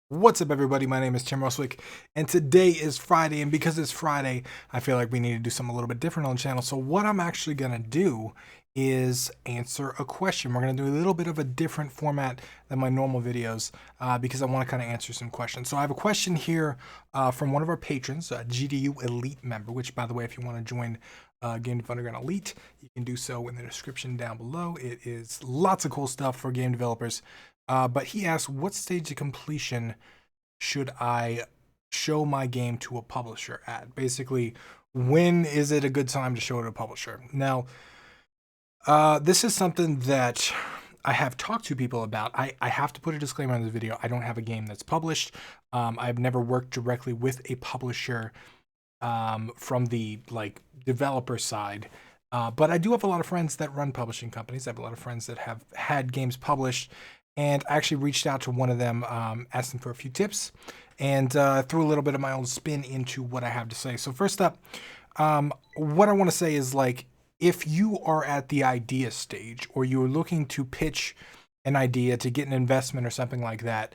What's up, everybody? My name is Tim Roswick, and today is Friday. And because it's Friday, I feel like we need to do something a little bit different on the channel. So, what I'm actually going to do is answer a question. We're going to do a little bit of a different format than my normal videos because I want to kind of answer some questions. So, I have a question here from one of our patrons, a GDU Elite member, which, by the way, if you want to join Game Dev Underground Elite, you can do so in the description down below. It is lots of cool stuff for game developers. But he asked, what stage of completion should I show my game to a publisher at? Basically, when is it a good time to show it to a publisher? Now, this is something that I have talked to people about. I have to put a disclaimer on this video. I don't have a game that's published. I've never worked directly with a publisher from the developer side. But I do have a lot of friends that run publishing companies. I have a lot of friends that have had games published. And I actually reached out to one of them, asked them for a few tips, and threw a little bit of my own spin into what I have to say. So first up, what I want to say is, if you are at the idea stage or you're looking to pitch an idea to get an investment or something like that,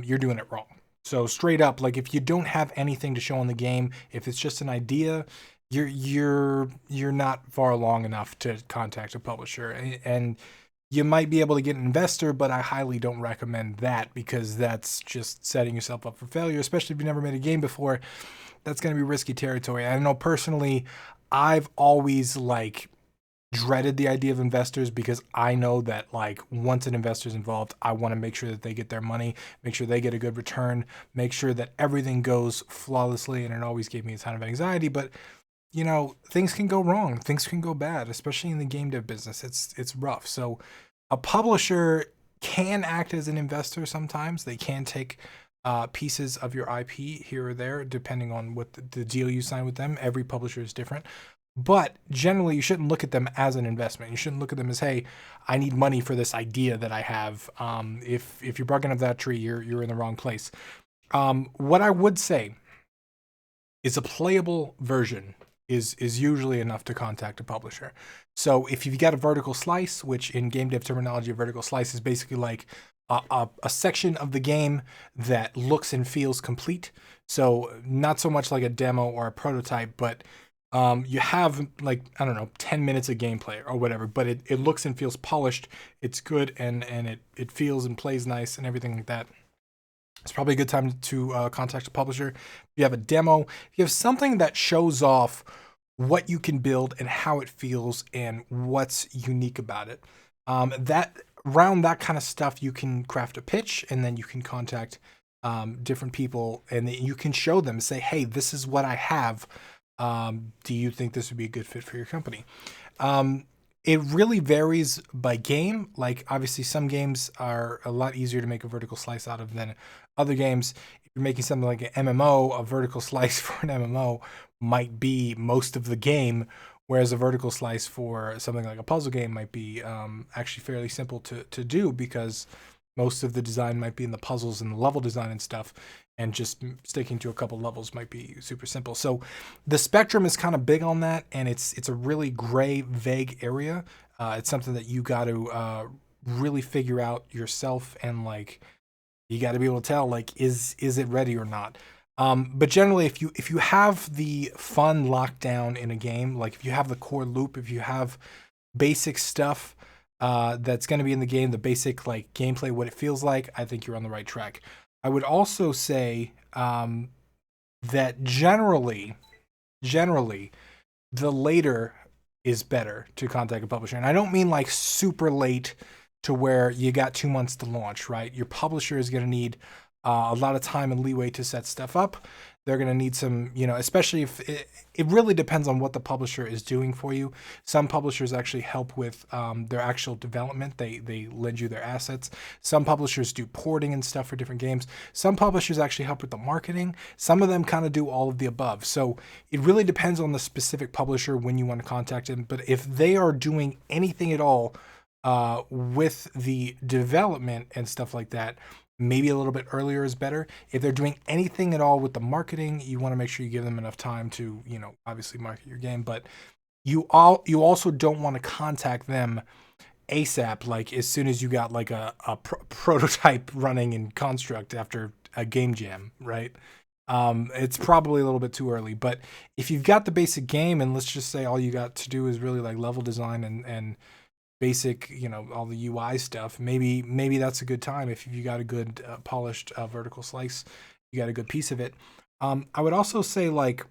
you're doing it wrong. So straight up, if you don't have anything to show in the game, if it's just an idea, you're not far along enough to contact a publisher. And you might be able to get an investor, but I highly don't recommend that because that's just setting yourself up for failure, especially if you've never made a game before. That's going to be risky territory. I know personally, I've always dreaded the idea of investors because I know that once an investor's involved, I want to make sure that they get their money, make sure they get a good return, make sure that everything goes flawlessly, and it always gave me a ton of anxiety. But things can go wrong, things can go bad, especially in the game dev business. It's rough. So a publisher can act as an investor sometimes. They can take pieces of your IP here or there, depending on what the deal you sign with them. Every publisher is different. But generally, you shouldn't look at them as an investment. You shouldn't look at them as, hey, I need money for this idea that I have. If you're barking up that tree, you're in the wrong place. What I would say is a playable version is usually enough to contact a publisher. So if you've got a vertical slice, which in game dev terminology, a vertical slice is basically like a section of the game that looks and feels complete. So not so much like a demo or a prototype, but you have 10 minutes of gameplay or whatever, but it looks and feels polished. It's good and it feels and plays nice and everything like that. It's probably a good time to contact a publisher. If you have a demo, if you have something that shows off what you can build and how it feels and what's unique about it. Around that kind of stuff, you can craft a pitch, and then you can contact different people, and you can show them, say, hey, this is what I have. Do you think this would be a good fit for your company? It really varies by game. Obviously, some games are a lot easier to make a vertical slice out of than other games. If you're making something like an MMO, a vertical slice for an MMO might be most of the game, whereas a vertical slice for something like a puzzle game might be actually fairly simple to do because most of the design might be in the puzzles and the level design and stuff, and just sticking to a couple levels might be super simple. So the spectrum is kind of big on that, and it's a really gray, vague area. It's something that you got to really figure out yourself, and you got to be able to tell is it ready or not. But generally, if you have the fun locked down in a game, if you have the core loop, if you have basic stuff that's going to be in the game, the basic gameplay, what it feels like, I think you're on the right track. I would also say that generally, the later is better to contact a publisher. And I don't mean super late to where you got 2 months to launch, right? Your publisher is going to need a lot of time and leeway to set stuff up. They're going to need some, especially if it really depends on what the publisher is doing for you. Some publishers actually help with their actual development. They lend you their assets. Some publishers do porting and stuff for different games. Some publishers actually help with the marketing. Some of them kind of do all of the above. So it really depends on the specific publisher when you want to contact them. But if they are doing anything at all with the development and stuff like that, maybe a little bit earlier is better. If they're doing anything at all with the marketing, you want to make sure you give them enough time to, obviously market your game. But you also don't want to contact them ASAP, as soon as you got a prototype running in construct after a game jam, right? It's probably a little bit too early, but if you've got the basic game, and let's just say all you got to do is really like level design and basic, all the UI stuff, maybe that's a good time. If you got a good polished vertical slice, you got a good piece of it. I would also say, like,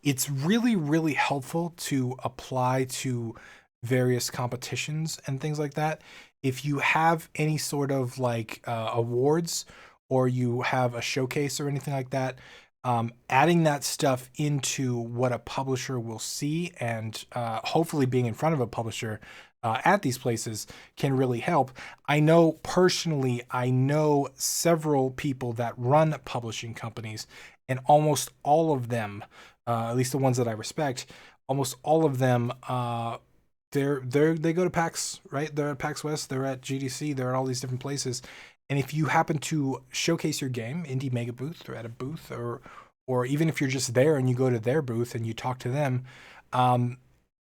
it's really, really helpful to apply to various competitions and things like that. If you have any sort of like awards, or you have a showcase or anything like that, adding that stuff into what a publisher will see, and hopefully being in front of a publisher at these places can really help. I know personally, I know several people that run publishing companies, and almost all of them, at least the ones that I respect, almost all of them, they go to PAX, right? They're at PAX West, they're at GDC, they're at all these different places. And if you happen to showcase your game, Indie Mega Booth, or at a booth, or even if you're just there and you go to their booth and you talk to them,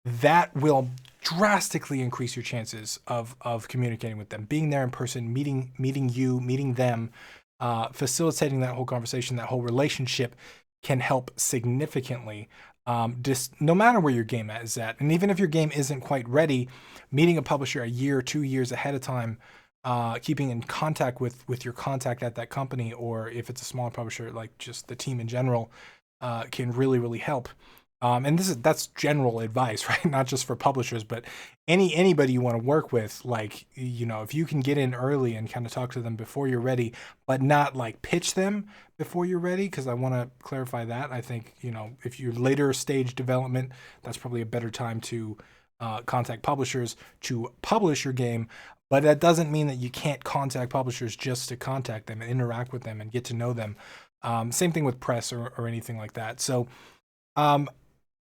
that will drastically increase your chances of communicating with them, being there in person, meeting them, facilitating that whole conversation, that whole relationship can help significantly. Just no matter where your game is at, and even if your game isn't quite ready, meeting a publisher a year or 2 years ahead of time, keeping in contact with your contact at that company, or if it's a smaller publisher, like just the team in general, can really, really help. And that's general advice, right? Not just for publishers, but anybody you want to work with. Like, if you can get in early and kind of talk to them before you're ready, but not like pitch them before you're ready, because I want to clarify that. I think, if you're later stage development, that's probably a better time to contact publishers to publish your game. But that doesn't mean that you can't contact publishers just to contact them and interact with them and get to know them. Same thing with press or anything like that. So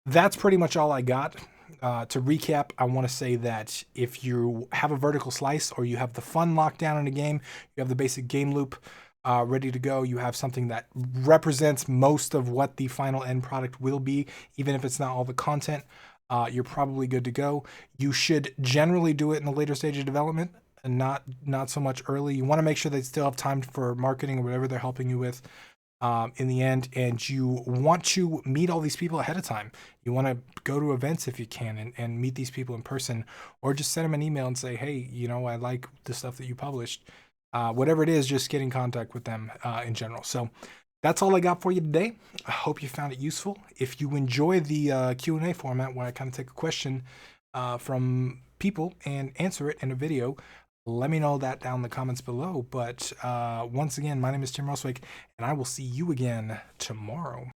that's pretty much all I got. To recap, I want to say that if you have a vertical slice, or you have the fun locked down in a game, you have the basic game loop ready to go, you have something that represents most of what the final end product will be, even if it's not all the content, you're probably good to go. You should generally do it in the later stage of development, and not so much early. You want to make sure they still have time for marketing or whatever they're helping you with in the end, and you want to meet all these people ahead of time. You want to go to events if you can, and meet these people in person, or just send them an email and say, hey, I like the stuff that you published. Whatever it is, just get in contact with them in general. So that's all I got for you today. I hope you found it useful. If you enjoy the Q&A format, where I kind of take a question from people and answer it in a video, let me know that down in the comments below. But once again, my name is Tim Roswick, and I will see you again tomorrow.